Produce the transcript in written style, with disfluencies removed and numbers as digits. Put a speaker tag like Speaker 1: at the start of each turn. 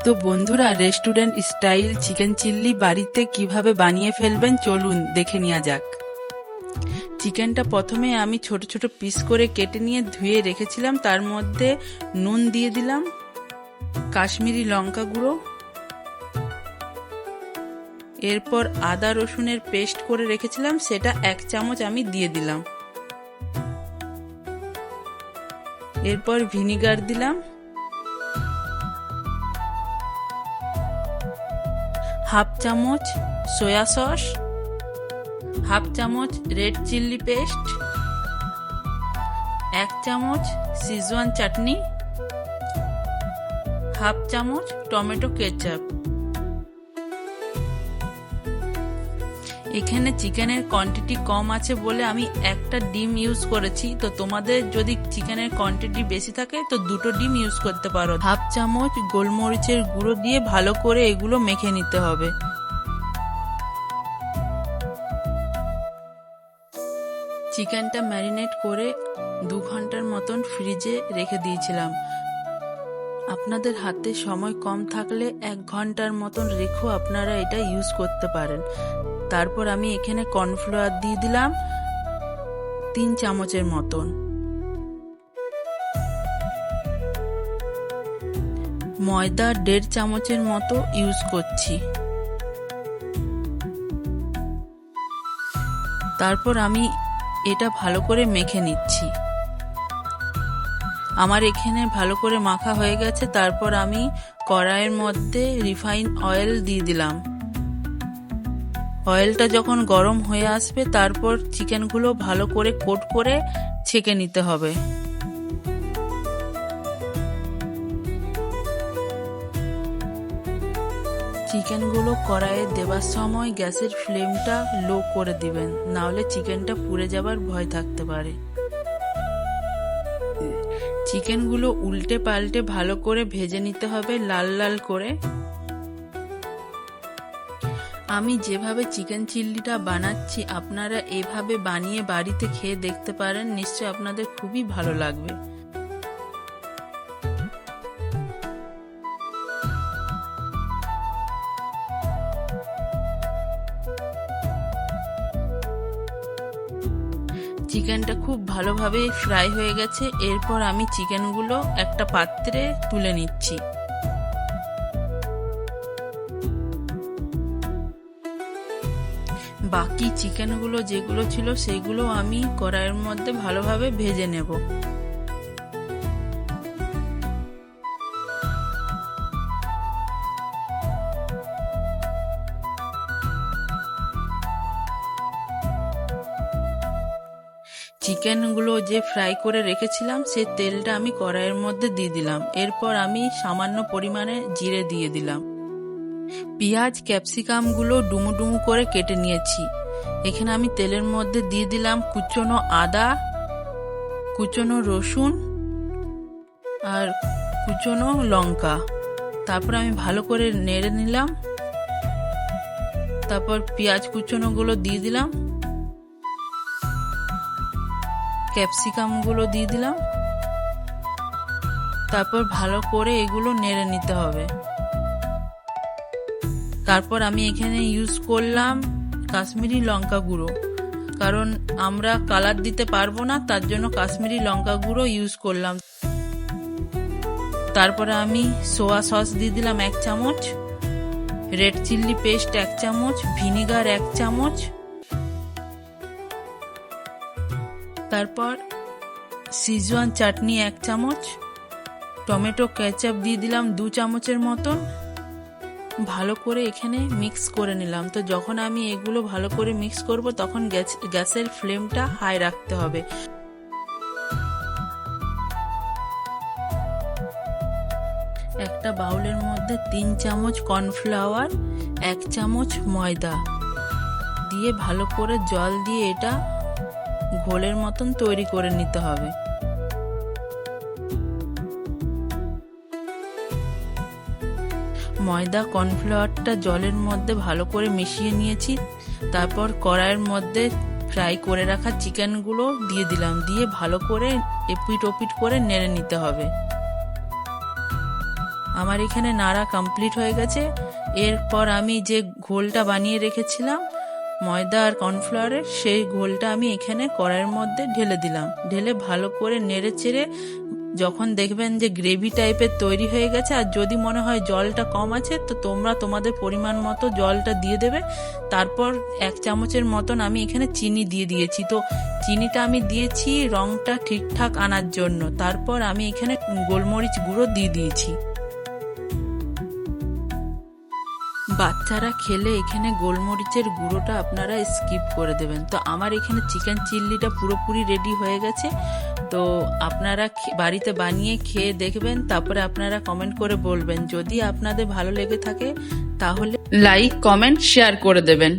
Speaker 1: তো বন্ধুরা, restaurant style chicken চিল্লি বাড়িতে কিভাবে বানিয়ে ফেলবেন চলুন দেখে নেওয়া যাক। চিকেনটা প্রথমে আমি ছোট ছোট পিস করে কেটে নিয়ে ধুয়ে রেখেছিলাম। তার মধ্যে নুন দিয়ে দিলাম, কাশ্মীরি লঙ্কা গুঁড়ো, এরপর আদা রসুনের পেস্ট করে রেখেছিলাম সেটা 1 চামচ আমি দিয়ে দিলাম। এরপর ভিনিগার দিলাম, হাফ চামচ সয়া সস, হাফ চামচ রেড চিল্লি পেস্ট, 1 চামচ সিজওয়ান চাটনি, হাফ চামচ টমেটো কেচাপ। এখানে চিকেনের কোয়ান্টিটি কম আছে বলে আমি একটা ডিম ইউজ করেছি। তো তোমাদের যদি চিকেনের কোয়ান্টিটি বেশি থাকে তো 2টো ডিম ইউজ করতে পারো। হাফ চামচ গোলমরিচের গুঁড়ো দিয়ে ভালো করে এগুলো মেখে নিতে হবে। চিকেনটা ম্যারিনেট করে 2 ঘন্টার মতন ফ্রিজে রেখে দিয়েছিলাম। আপনাদের হাতে সময় কম থাকলে 1 ঘন্টার মতন রেখেও আপনারা এটা ইউজ করতে পারেন। তারপর আমি এখানে কর্নফ্লাওয়ার দিয়ে দিলাম 3 চামচের মতন, ময়দা 1.5 চামচের মতো ইউজ করছি। তারপর আমি এটা ভালো করে মেখে নিচ্ছি। আমার এখানে ভালো করে মাখা হয়ে গেছে। তারপর আমি কড়াইয়ের মধ্যে রিফাইন অয়েল দিয়ে দিলাম। অয়েলটা যখন গরম হয়ে আসবে তারপর চিকেনগুলো ভালো করে কোট করে ছেঁকে নিতে হবে। চিকেনগুলো কড়াইয়ে দেবার সময় গ্যাসের ফ্লেমটা লো করে দিবেন, নাহলে চিকেনটা পুড়ে যাবার ভয় থাকতে পারে। চিকেনগুলো উল্টে পাল্টে ভালো করে ভেজে নিতে হবে, লাল লাল করে। আমি যেভাবে চিকেন চিল্লিটা বানাচ্ছি আপনারা এভাবে বানিয়ে বাড়িতে খেয়ে দেখতে পারেন, নিশ্চয়ই আপনাদের খুবই ভালো লাগবে। চিকেনটা খুব ভালোভাবে ফ্রাই হয়ে গেছে। এরপর আমি চিকেনগুলো একটা পাত্রে তুলে নিচ্ছি। বাকি চিকেনগুলো যেগুলো ছিল সেগুলো আমি কড়াইয়ের মধ্যে ভালোভাবে ভেজে নেব। চিকেনগুলো যে ফ্রাই করে রেখেছিলাম সেই তেলটা আমি কড়াইয়ের মধ্যে দিয়ে দিলাম। এরপর আমি সামান্য পরিমাণে জিরে দিয়ে দিলাম। পেঁয়াজ ক্যাপসিকামগুলো ডুমু ডুমু করে কেটে নিয়েছি। এখানে আমি তেলের মধ্যে দিয়ে দিলাম কুচনো আদা, কুচনো রসুন আর কুচনো লঙ্কা। তারপর আমি ভালো করে নেড়ে নিলাম। তারপর পেঁয়াজ কুচনোগুলো দিয়ে দিলাম, ক্যাপসিকামগুলো দিয়ে দিলাম। তারপর ভালো করে এগুলো নেড়ে নিতে হবে। তারপর আমি এখানে ইউজ করলাম কাশ্মীরি লঙ্কা গুঁড়ো, কারণ আমরা কালার দিতে পারবো না, তার জন্য কাশ্মীরি লঙ্কা গুঁড়ো ইউজ করলাম। তারপরে আমি সোয়া সস দিয়ে দিলাম 1 চামচ, রেড চিল্লি পেস্ট 1 চামচ, ভিনিগার 1 চামচ, তারপর সিজওয়ান চাটনি 1 চামচ, টমেটো কেচাপ দিয়ে দিলাম 2 চামচের মতন। ভালো করে এখানে মিক্স করে নিলাম। তো যখন আমি এগুলো ভালো করে মিক্স করব তখন গ্যাসের ফ্লেমটা হাই রাখতে হবে। একটা বাউলের মধ্যে 3 চামচ কর্নফ্লাওয়ার, 1 চামচ ময়দা দিয়ে ভালো করে জল দিয়ে এটা ঘোলের মতন তৈরি করে নিতে হবে। ময়দা কর্নফ্লাওয়ারটা জলের মধ্যে ভালো করে মিশিয়ে নিয়েছি। তারপর কড়াইয়ের মধ্যে ফ্রাই করে রাখা চিকেনগুলো দিয়ে দিলাম, দিয়ে ভালো করে এপিট ওপিট করে নেড়ে নিতে হবে। আমার এখানে নাড়া কমপ্লিট হয়ে গেছে। এরপর আমি যে ঘোলটা বানিয়ে রেখেছিলাম ময়দা আর কর্নফ্লাওয়ারের, সেই ঘোলটা আমি এখানে কড়াইয়ের মধ্যে ঢেলে দিলাম। ঢেলে ভালো করে নেড়ে চেড়ে যখন দেখবেন যে গ্রেভি টাইপের তৈরি হয়ে গেছে, আর যদি মনে হয় জলটা কম আছে তো তোমরা তোমাদের পরিমাণ মতো জলটা দিয়ে দেবে। তারপর 1 চামচের মতন আমি এখানে চিনি দিয়ে দিয়েছি। তো চিনিটা আমি দিয়েছি রংটা ঠিকঠাক আনার জন্য। তারপর আমি এখানে গোলমরিচ গুঁড়ো দিয়ে দিয়েছি। বাচ্চারা খেলে এখানে গোলমরিচের গুঁড়োটা আপনারা স্কিপ করে দেবেন। তো আমার এখানে চিকেন চিল্লিটা পুরোপুরি রেডি হয়ে গেছে। তো আপনারা বাড়িতে বানিয়ে খেয়ে দেখবেন, তারপরে আপনারা কমেন্ট করে বলবেন। যদি আপনাদের ভালো লেগে থাকে তাহলে লাইক, কমেন্ট, শেয়ার করে দেবেন।